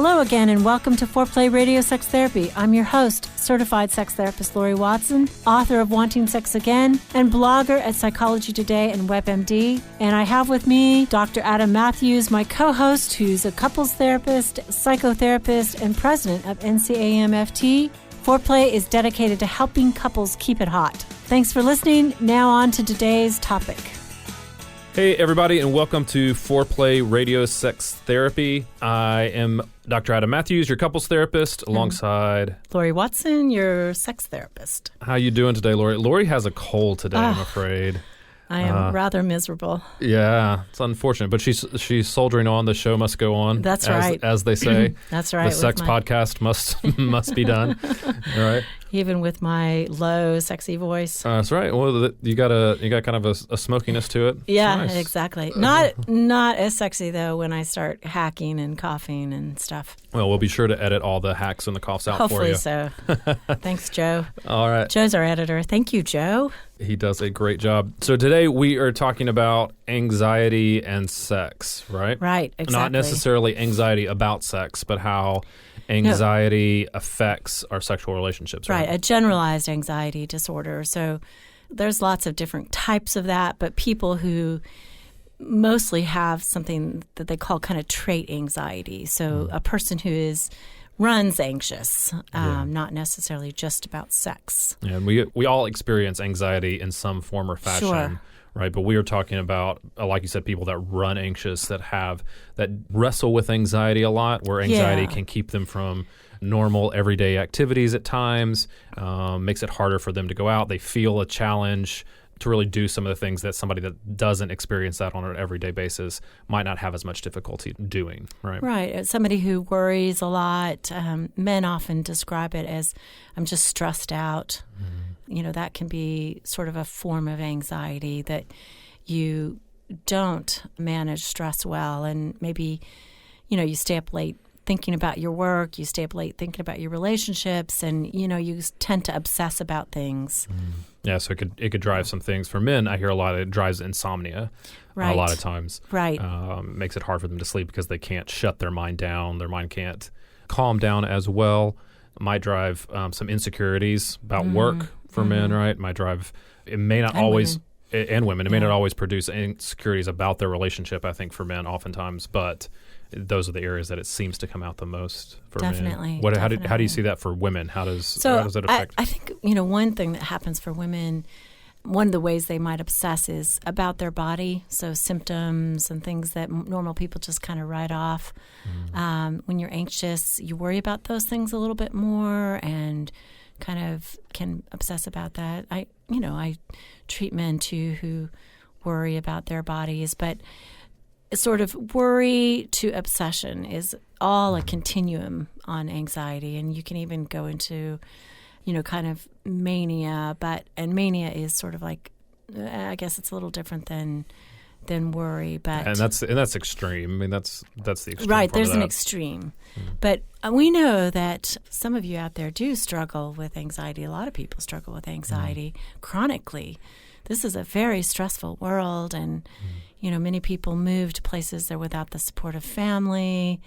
Hello again, and welcome to Foreplay Radio Sex Therapy. I'm your host, certified sex therapist Laurie Watson, author of Wanting Sex Again, and blogger at Psychology Today and WebMD. And I have with me Dr. Adam Mathews, my co-host, who's a couples therapist, psychotherapist, and president of NCAMFT. Foreplay is dedicated to helping couples keep it hot. Thanks for listening. Now on to today's topic. Hey, everybody, and welcome to Foreplay Radio Sex Therapy. I am Dr. Adam Mathews, your couples therapist, alongside Laurie Watson, your sex therapist. How you doing today, Laurie? Laurie has a cold today, I'm afraid. I am rather miserable. Yeah, it's unfortunate, but she's soldiering on. The show must go on. That's right, as they say. That's right. The sex podcast must be done. All right. Even with my low, sexy voice. That's right. Well, you got kind of a smokiness to it. Yeah, nice. Exactly. Not as sexy though when I start hacking and coughing and stuff. Well, we'll be sure to edit all the hacks and the coughs out Hopefully for you. Hopefully so. Thanks, Joe. All right. Joe's our editor. Thank you, Joe. He does a great job. So today we are talking about anxiety and sex, right? Right, exactly. Not necessarily anxiety about sex, but how anxiety affects our sexual relationships, right? Right, a generalized anxiety disorder. So there's lots of different types of that, but people who mostly have something that they call kind of trait anxiety. So a person who runs anxious, not necessarily just about sex. Yeah, and we all experience anxiety in some form or fashion. Sure. Right, but we are talking about, like you said, people that run anxious, that wrestle with anxiety a lot, where anxiety can keep them from normal everyday activities at times, makes it harder for them to go out. They feel a challenge to really do some of the things that somebody that doesn't experience that on an everyday basis might not have as much difficulty doing, right? Right. Somebody who worries a lot, men often describe it as, I'm just stressed out. Mm-hmm. You know, that can be sort of a form of anxiety that you don't manage stress well. And maybe, you stay up late thinking about your work, you stay up late thinking about your relationships, and, you tend to obsess about things. Yeah, so it could drive some things. For men, I hear a lot it drives insomnia a lot of times. Right. Makes it hard for them to sleep because they can't shut their mind down. Their mind can't calm down as well. Might drive some insecurities about work for men, right? Might drive, it may not always, and women, it may not always produce insecurities about their relationship, I think, for men oftentimes, but those are the areas that it seems to come out the most for men. Definitely. How do you see that for women? How does it affect? I think, one thing that happens for women, one of the ways they might obsess is about their body, so symptoms and things that normal people just kind of write off. When you're anxious, you worry about those things a little bit more and kind of can obsess about that. I treat men too who worry about their bodies, but sort of worry to obsession is all a continuum on anxiety, and you can even go into kind of mania, and mania is sort of like, I guess it's a little different than worry, but and that's extreme. I mean, that's the extreme. Right, there's an extreme, but we know that some of you out there do struggle with anxiety. A lot of people struggle with anxiety chronically. This is a very stressful world, and many people move to places they're without the support of family.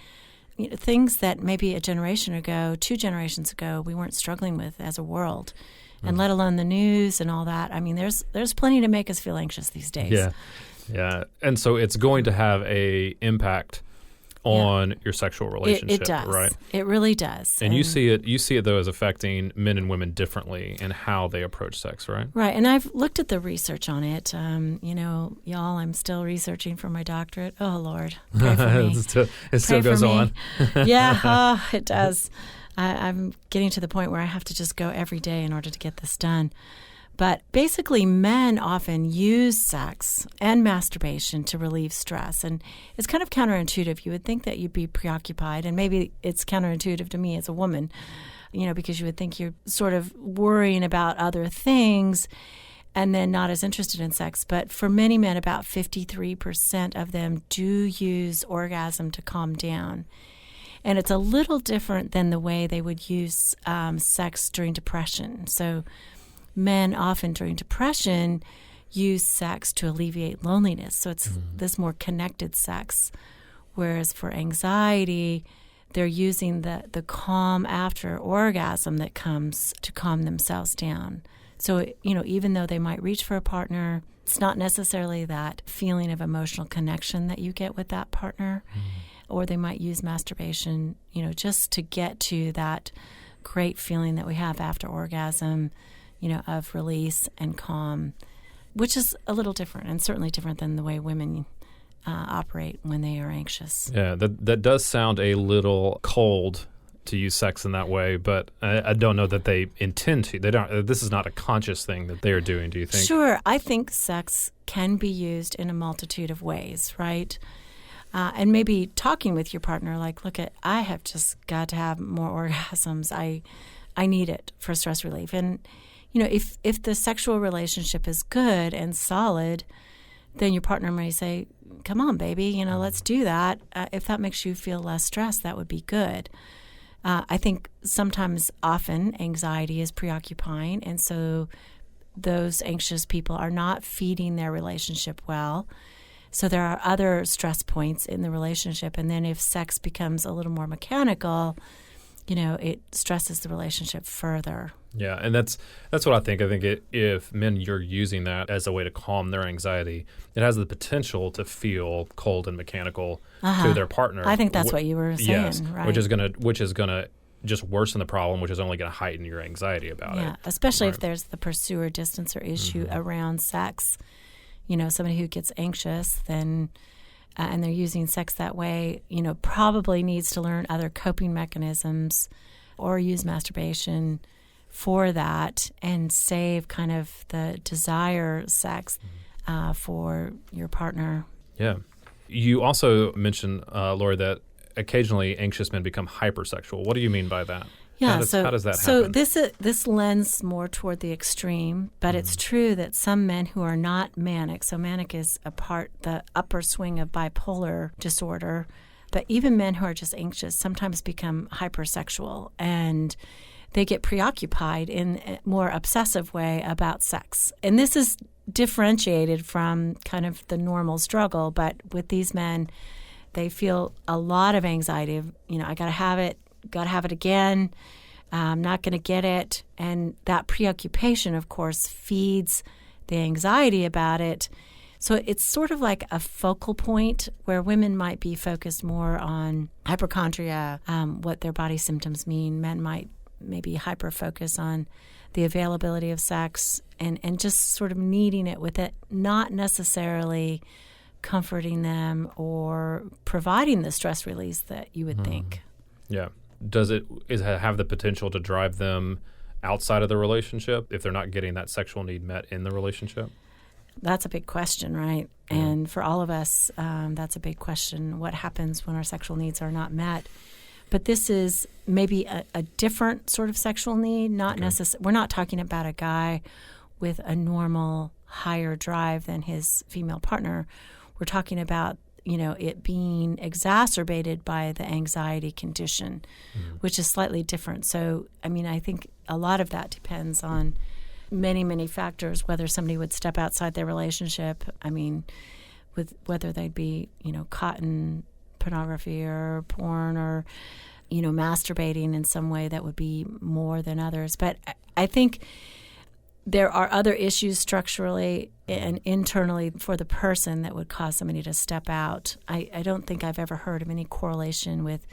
Things that maybe a generation ago, 2 generations ago, we weren't struggling with as a world, and let alone the news and all that. I mean, there's plenty to make us feel anxious these days. Yeah, and so it's going to have a impact on your sexual relationship, it does. Right? It really does. And you see it though as affecting men and women differently in how they approach sex, right? Right, and I've looked at the research on it. Y'all, I'm still researching for my doctorate. Oh, Lord, pray for me. It still goes on. Yeah, it does. I'm getting to the point where I have to just go every day in order to get this done. But basically, men often use sex and masturbation to relieve stress. And it's kind of counterintuitive. You would think that you'd be preoccupied, and maybe it's counterintuitive to me as a woman, because you would think you're sort of worrying about other things and then not as interested in sex. But for many men, about 53% of them do use orgasm to calm down. And it's a little different than the way they would use sex during depression. So men often during depression use sex to alleviate loneliness. So it's this more connected sex. Whereas for anxiety, they're using the calm after orgasm that comes to calm themselves down. So, even though they might reach for a partner, it's not necessarily that feeling of emotional connection that you get with that partner. Or they might use masturbation, just to get to that great feeling that we have after orgasm, of release and calm, which is a little different and certainly different than the way women operate when they are anxious. Yeah, that does sound a little cold to use sex in that way, but I don't know that they intend to. They don't. This is not a conscious thing that they are doing, do you think? Sure. I think sex can be used in a multitude of ways, right? And maybe talking with your partner, like, look, I have just got to have more orgasms. I need it for stress relief. And, if the sexual relationship is good and solid, then your partner may say, come on, baby, let's do that. If that makes you feel less stressed, that would be good. I think often, anxiety is preoccupying, and so those anxious people are not feeding their relationship well. So there are other stress points in the relationship, and then if sex becomes a little more mechanical, it stresses the relationship further. Yeah, and that's what I think. I think if men you're using that as a way to calm their anxiety, it has the potential to feel cold and mechanical to their partner. I think that's what you were saying, yes, right? Which is gonna just worsen the problem, which is only going to heighten your anxiety about it. Yeah, especially if there's the pursuer distancer issue around sex. Somebody who gets anxious, then and they're using sex that way, probably needs to learn other coping mechanisms or use masturbation for that and save kind of the desire sex for your partner. Yeah. You also mentioned, Laurie, that occasionally anxious men become hypersexual. What do you mean by that? Yeah, how does that So happen? this lends more toward the extreme, but it's true that some men who are not manic, so manic is the upper swing of bipolar disorder, but even men who are just anxious sometimes become hypersexual, and they get preoccupied in a more obsessive way about sex. And this is differentiated from kind of the normal struggle, but with these men, they feel a lot of anxiety of, I got to have it again. I'm not going to get it. And that preoccupation, of course, feeds the anxiety about it. So it's sort of like a focal point where women might be focused more on hypochondria, what their body symptoms mean. Men might maybe hyper-focus on the availability of sex and just sort of needing it with it, not necessarily comforting them or providing the stress release that you would think. Yeah. Does it have the potential to drive them outside of the relationship if they're not getting that sexual need met in the relationship? That's a big question, right? Yeah. And for all of us, that's a big question. What happens when our sexual needs are not met? But this is maybe a different sort of sexual need. Not necessarily. We're not talking about a guy with a normal higher drive than his female partner. We're talking about it being exacerbated by the anxiety condition, which is slightly different. So, I think a lot of that depends on many, many factors, whether somebody would step outside their relationship. With whether they'd be, caught in pornography or porn or, masturbating in some way that would be more than others. But I think there are other issues structurally and internally for the person that would cause somebody to step out. I don't think I've ever heard of any correlation with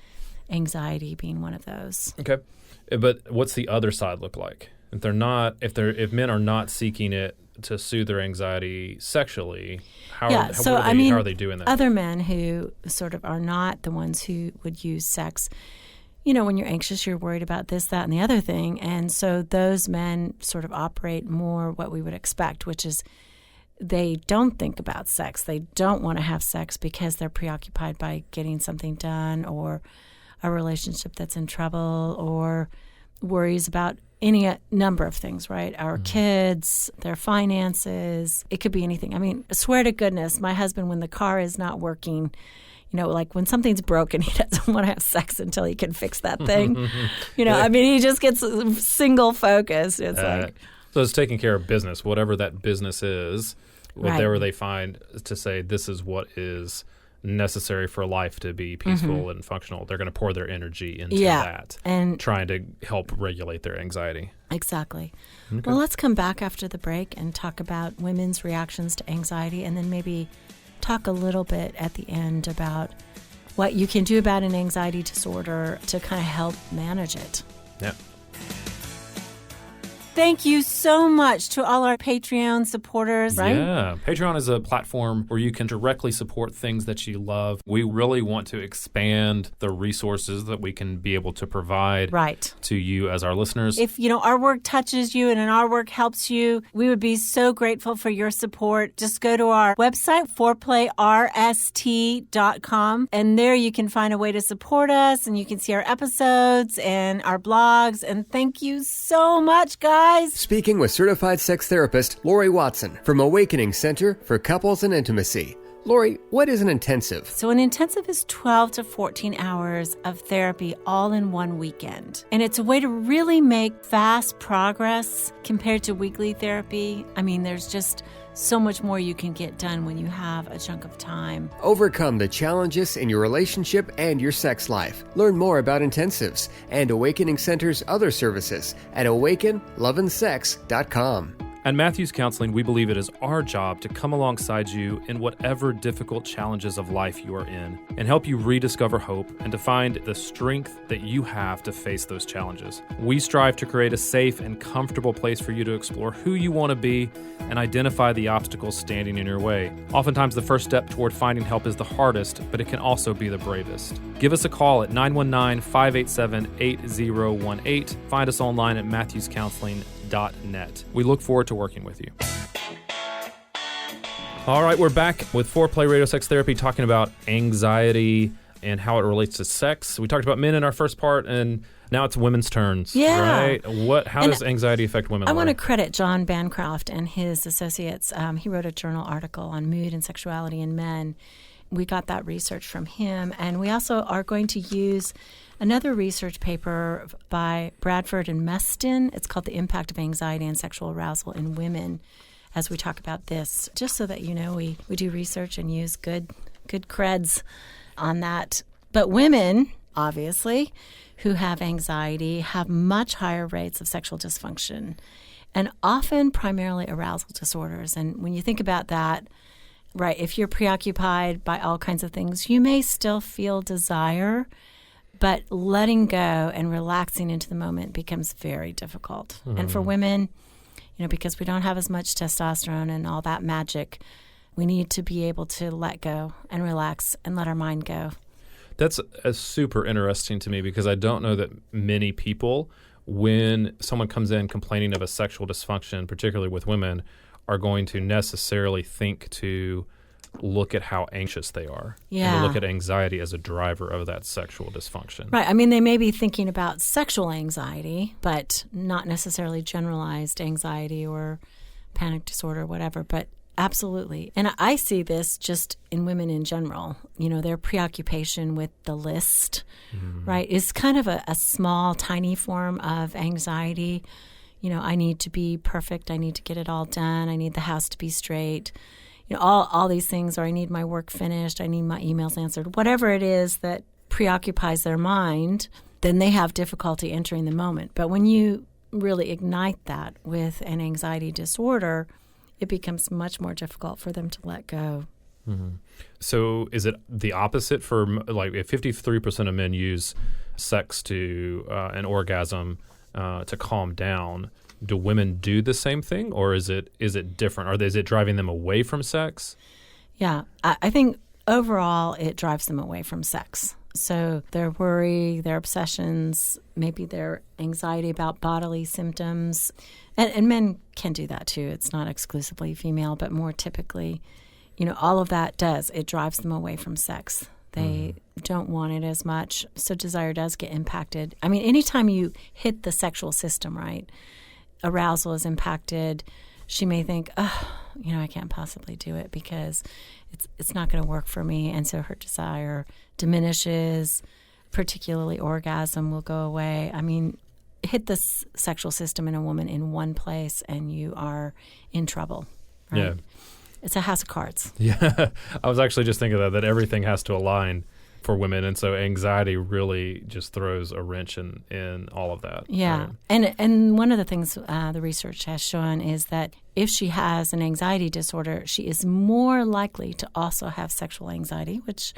anxiety being one of those. Okay. But what's the other side look like? If men are not seeking it to soothe their anxiety sexually, how are they doing that? Other men who sort of are not the ones who would use sex, when you're anxious, you're worried about this, that, and the other thing. And so those men sort of operate more what we would expect, which is they don't think about sex. They don't want to have sex because they're preoccupied by getting something done or a relationship that's in trouble or worries about any number of things, right? Our kids, their finances. It could be anything. I swear to goodness, my husband, when the car is not working, like when something's broken, he doesn't want to have sex until he can fix that thing. He just gets single focused. It's so it's taking care of business, whatever that business is, whatever they find to say this is what is necessary for life to be peaceful and functional. They're going to pour their energy into that and trying to help regulate their anxiety. Exactly. Okay. Well, let's come back after the break and talk about women's reactions to anxiety, and then maybe talk a little bit at the end about what you can do about an anxiety disorder to kind of help manage it. Yeah. Thank you so much to all our Patreon supporters, right? Yeah. Patreon is a platform where you can directly support things that you love. We really want to expand the resources that we can be able to provide to you as our listeners. If, our work touches you and our work helps you, we would be so grateful for your support. Just go to our website, foreplayrst.com, and there you can find a way to support us, and you can see our episodes and our blogs. And thank you so much, guys. Speaking with certified sex therapist Laurie Watson from Awakening Center for Couples and Intimacy. Laurie, what is an intensive? So an intensive is 12 to 14 hours of therapy all in one weekend. And it's a way to really make fast progress compared to weekly therapy. I mean, there's just so much more you can get done when you have a chunk of time. Overcome the challenges in your relationship and your sex life. Learn more about intensives and Awakening Center's other services at awakenloveandsex.com. At Mathews Counseling, we believe it is our job to come alongside you in whatever difficult challenges of life you are in and help you rediscover hope and to find the strength that you have to face those challenges. We strive to create a safe and comfortable place for you to explore who you want to be and identify the obstacles standing in your way. Oftentimes, the first step toward finding help is the hardest, but it can also be the bravest. Give us a call at 919-587-8018. Find us online at matthewscounseling.net. We look forward to working with you. All right, we're back with Foreplay Radio Sex Therapy talking about anxiety and how it relates to sex. We talked about men in our first part, and now it's women's turns, right? How does anxiety affect women? I want to credit John Bancroft and his associates. He wrote a journal article on mood and sexuality in men. We got that research from him, and we also are going to use another research paper by Bradford and Meston. It's called The Impact of Anxiety and Sexual Arousal in Women, as we talk about this, just so that we do research and use good creds on that. But women, obviously, who have anxiety have much higher rates of sexual dysfunction and often primarily arousal disorders. And when you think about that, right, if you're preoccupied by all kinds of things, you may still feel desire, but letting go and relaxing into the moment becomes very difficult. Mm-hmm. And for women, because we don't have as much testosterone and all that magic, we need to be able to let go and relax and let our mind go. That's super interesting to me because I don't know that many people, when someone comes in complaining of a sexual dysfunction, particularly with women, are going to necessarily think to look at how anxious they are. Yeah. And to look at anxiety as a driver of that sexual dysfunction. Right. I mean, they may be thinking about sexual anxiety, but not necessarily generalized anxiety or panic disorder or whatever. But absolutely. And I see this just in women in general. Their preoccupation with the list, right, is kind of a small, tiny form of anxiety. I need to be perfect. I need to get it all done. I need the house to be straight. All these things, or I need my work finished. I need my emails answered. Whatever it is that preoccupies their mind, then they have difficulty entering the moment. But when you really ignite that with an anxiety disorder, it becomes much more difficult for them to let go. Mm-hmm. So is it the opposite for, if 53% of men use sex to an orgasm to calm down? Do women do the same thing, or is it different? Or is it driving them away from sex? Yeah, I think overall it drives them away from sex. So their worry, their obsessions, maybe their anxiety about bodily symptoms, and men can do that too. It's not exclusively female, but more typically, all of that it drives them away from sex. They don't want it as much, so desire does get impacted. I mean, anytime you hit the sexual system, right, arousal is impacted. She may think, I can't possibly do it because it's not going to work for me. And so her desire diminishes, particularly orgasm will go away. I mean, hit the sexual system in a woman in one place and you are in trouble. Right? Yeah. It's a house of cards. Yeah, I was actually just thinking that everything has to align for women, and so anxiety really just throws a wrench in all of that. Yeah, right? and one of the things the research has shown is that if she has an anxiety disorder, she is more likely to also have sexual anxiety, which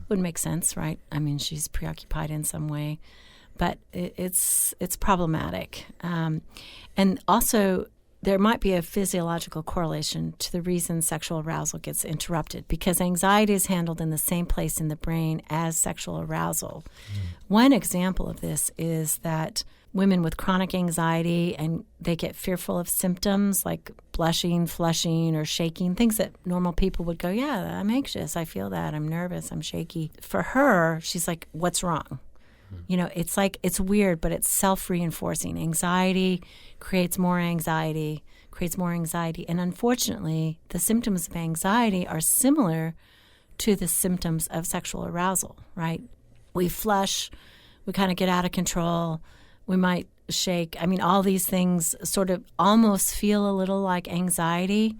would make sense, right? I mean, she's preoccupied in some way, but it's problematic, and also there might be a physiological correlation to the reason sexual arousal gets interrupted, because anxiety is handled in the same place in the brain as sexual arousal. One example of this is that women with chronic anxiety, and they get fearful of symptoms like blushing, flushing, or shaking, things that normal people would go, yeah, I'm anxious, I feel that, I'm nervous, I'm shaky. For her, she's like, what's wrong? You know, it's like, it's weird, but it's self-reinforcing. Anxiety creates more anxiety. And unfortunately, the symptoms of anxiety are similar to the symptoms of sexual arousal, right? We flush, we kind of get out of control, we might shake. I mean, all these things sort of almost feel a little like anxiety.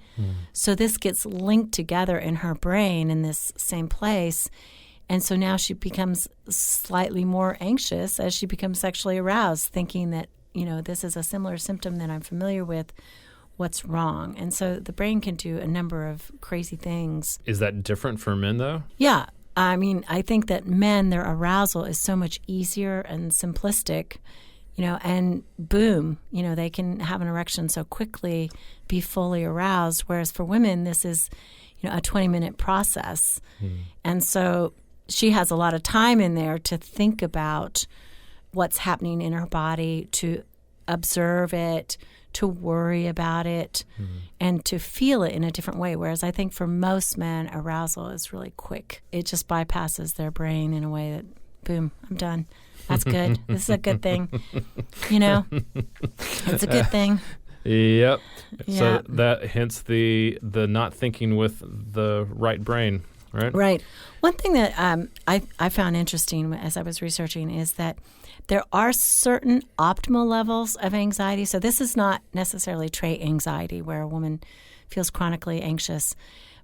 So this gets linked together in her brain in this same place. And so now she becomes slightly more anxious as she becomes sexually aroused, thinking that, you know, this is a similar symptom that I'm familiar with. What's wrong? And so the brain can do a number of crazy things. Is that different for men, though? Yeah. I mean, I think that men, their arousal is so much easier and simplistic, you know, and boom, you know, they can have an erection so quickly, be fully aroused. Whereas for women, this is, you know, a 20-minute process. And so she has a lot of time in there to think about what's happening in her body, to observe it, to worry about it, and to feel it in a different way. Whereas I think for most men, arousal is really quick. It just bypasses their brain in a way that, boom, I'm done. That's good. This is a good thing. You know, it's a good thing. Yep. Yeah. So that hence the not thinking with the right brain. Right. Right. One thing that I found interesting as I was researching is that there are certain optimal levels of anxiety. So this is not necessarily trait anxiety where a woman feels chronically anxious,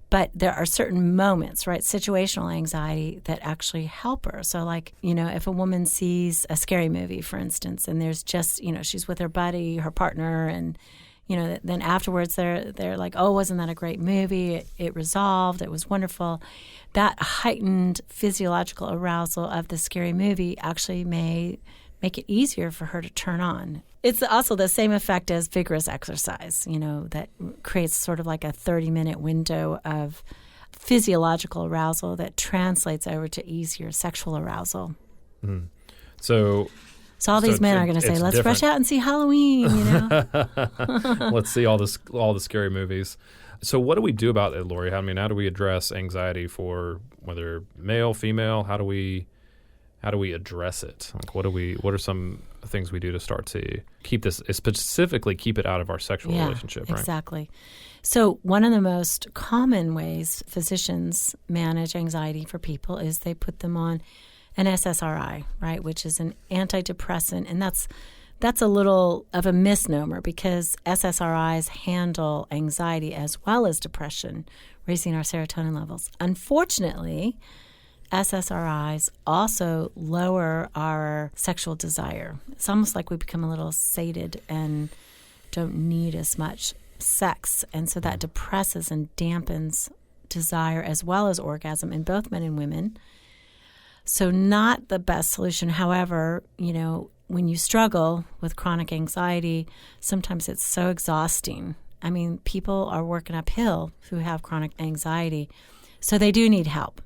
but there are certain moments, right, situational anxiety that actually help her. So like, you know, if a woman sees a scary movie, for instance, and there's just, you know, she's with her buddy, her partner, and you know, then afterwards they're like, oh, wasn't that a great movie? It resolved. It was wonderful. That heightened physiological arousal of the scary movie actually may make it easier for her to turn on. It's also the same effect as vigorous exercise, you know, that creates sort of like a 30-minute window of physiological arousal that translates over to easier sexual arousal. So all these men are going to say, let's rush out and see Halloween, you know. Let's see all the scary movies. So what do we do about it, Laurie? I mean, how do we address anxiety for whether male, female? How do we address it? Like, what are some things we do to start to keep this, specifically keep it out of our sexual relationship, right? Exactly. So one of the most common ways physicians manage anxiety for people is they put them on an SSRI, right, which is an antidepressant, and that's a little of a misnomer because SSRIs handle anxiety as well as depression, raising our serotonin levels. Unfortunately, SSRIs also lower our sexual desire. It's almost like we become a little sated and don't need as much sex, and so that depresses and dampens desire as well as orgasm in both men and women. So not the best solution. However, you know, when you struggle with chronic anxiety, sometimes it's so exhausting. I mean, people are working uphill who have chronic anxiety, so they do need help.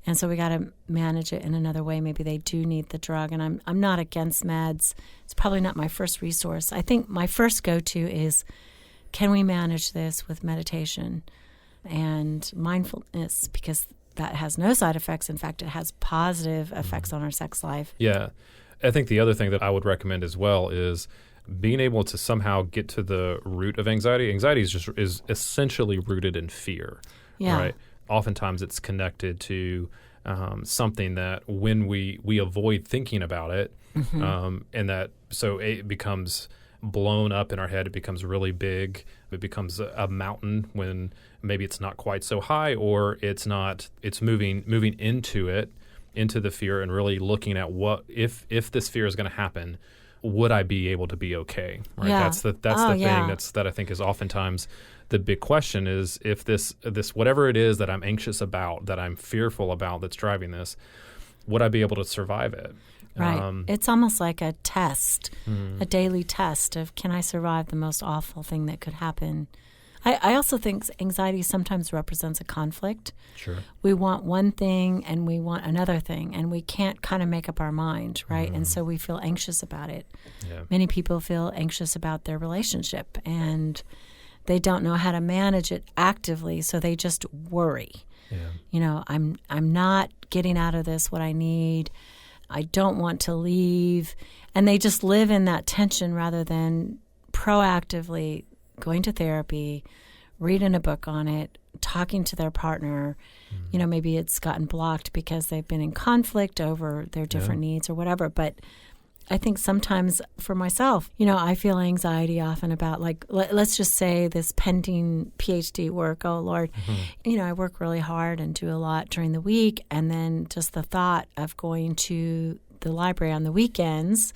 And so we got to manage it in another way. Maybe they do need the drug, and I'm not against meds. It's probably not my first resource. I think my first go-to is, can we manage this with meditation and mindfulness, because that has no side effects. In fact, it has positive effects on our sex life. Yeah. I think the other thing that I would recommend as well is being able to somehow get to the root of anxiety. Anxiety is essentially rooted in fear, right? Oftentimes it's connected to something that when we avoid thinking about it, and that so it becomes blown up in our head. It becomes really big. It becomes a mountain when maybe it's not quite so high, or it's moving into the fear and really looking at what if this fear is going to happen, would I be able to be okay? Right. Yeah. That's the thing that I think is oftentimes the big question is, if this whatever it is that I'm anxious about, that I'm fearful about, that's driving this, would I be able to survive it? Right. It's almost like a test, a daily test of, can I survive the most awful thing that could happen? I also think anxiety sometimes represents a conflict. Sure. We want one thing and we want another thing, and we can't kind of make up our mind, right? And so we feel anxious about it. Yeah. Many people feel anxious about their relationship, and they don't know how to manage it actively, so they just worry. Yeah. I'm not getting out of this what I need. I don't want to leave. And they just live in that tension rather than proactively going to therapy, reading a book on it, talking to their partner. Maybe it's gotten blocked because they've been in conflict over their different needs or whatever. But I think sometimes for myself, I feel anxiety often about, like, let's just say this pending PhD work. Oh, Lord, I work really hard and do a lot during the week. And then just the thought of going to the library on the weekends,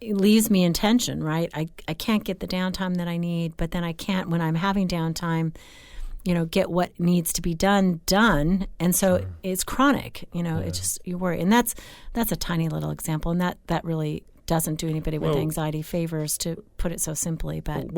it leaves me in tension, right? I can't get the downtime that I need, but then I can't, when I'm having downtime, get what needs to be done. And so it's chronic, it's just, you worry. And that's a tiny little example. And that really doesn't do anybody with anxiety favors, to put it so simply. But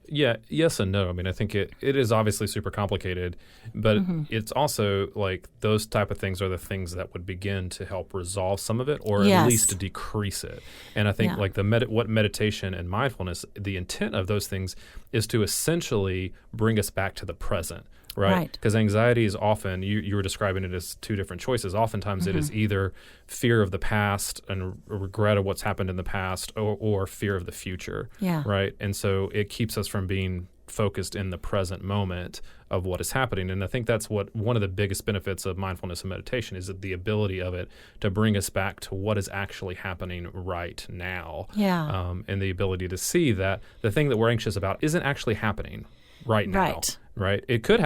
yes and no. I mean, I think it is obviously super complicated, but it's also like those type of things are the things that would begin to help resolve some of it, or at least to decrease it. And I think like what meditation and mindfulness, the intent of those things is to essentially bring us back to the present. Right? Because anxiety is often, you were describing it as two different choices. Oftentimes it is either fear of the past and regret of what's happened in the past, or fear of the future. Yeah. Right? And so it keeps us from being focused in the present moment of what is happening. And I think that's what one of the biggest benefits of mindfulness and meditation is, the ability of it to bring us back to what is actually happening right now. Yeah. And the ability to see that the thing that we're anxious about isn't actually happening right now. Right. It could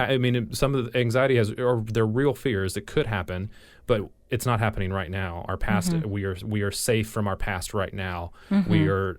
some of the anxiety or they're real fears that could happen, but it's not happening right now. Our past, we are safe from our past right now. We are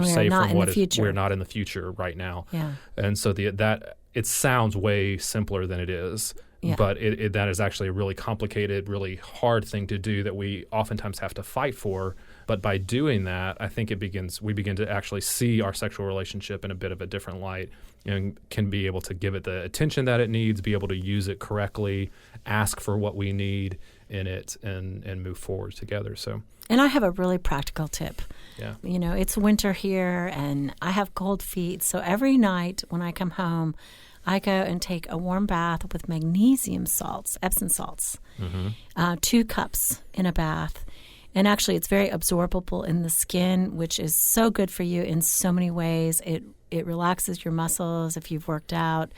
safe from what is, we're not in the future right now. Yeah. And so that it sounds way simpler than it is. Yeah. But that is actually a really complicated, really hard thing to do that we oftentimes have to fight for. But by doing that, I think we begin to actually see our sexual relationship in a bit of a different light, and can be able to give it the attention that it needs, be able to use it correctly, ask for what we need in it, and move forward together. So. And I have a really practical tip. Yeah. It's winter here and I have cold feet. So every night when I come home, I go and take a warm bath with magnesium salts, Epsom salts, 2 cups in a bath. And actually, it's very absorbable in the skin, which is so good for you in so many ways. It relaxes your muscles if you've worked out.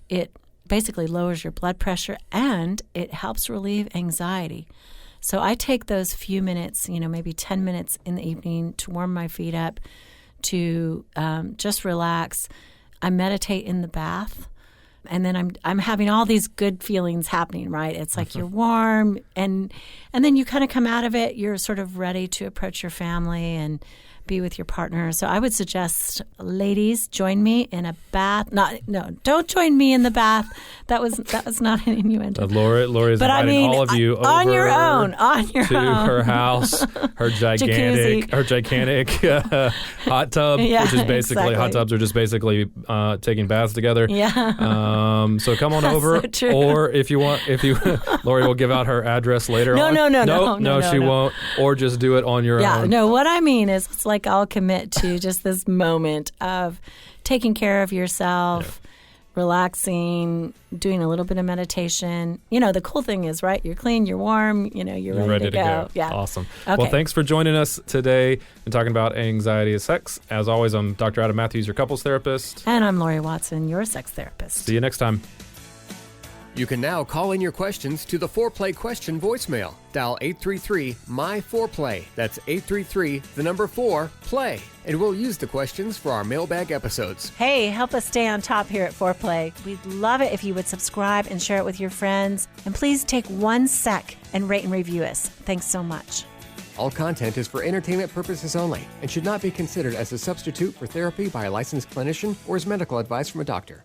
It basically lowers your blood pressure, and it helps relieve anxiety. So I take those few minutes, maybe 10 minutes in the evening to warm my feet up, to just relax. I meditate in the bath, and then I'm having all these good feelings happening, right? It's like you're warm, and then you kind of come out of it, you're sort of ready to approach your family and be with your partner. So I would suggest, ladies, join me in a bath. Don't join me in the bath. That was not an innuendo. Lori's inviting all of you over on your own to her house, her gigantic hot tub, which is basically hot tubs are just basically taking baths together. Yeah. So come on over, so or if you Laurie will give out her address later. No, she won't. Or just do it on your own. Yeah. No, what I mean is, it's like I'll commit to just this moment of taking care of yourself, relaxing, doing a little bit of meditation. The cool thing is, right, you're clean, you're warm, you're ready to go. Yeah. Awesome. Okay. Well, thanks for joining us today and talking about anxiety and sex. As always, I'm Dr. Adam Mathews, your couples therapist. And I'm Laurie Watson, your sex therapist. See you next time. You can now call in your questions to the Foreplay question voicemail. Dial 833-MY-4PLAY. That's 833-4-PLAY. And we'll use the questions for our mailbag episodes. Hey, help us stay on top here at Foreplay. We'd love it if you would subscribe and share it with your friends. And please take 1 sec and rate and review us. Thanks so much. All content is for entertainment purposes only and should not be considered as a substitute for therapy by a licensed clinician or as medical advice from a doctor.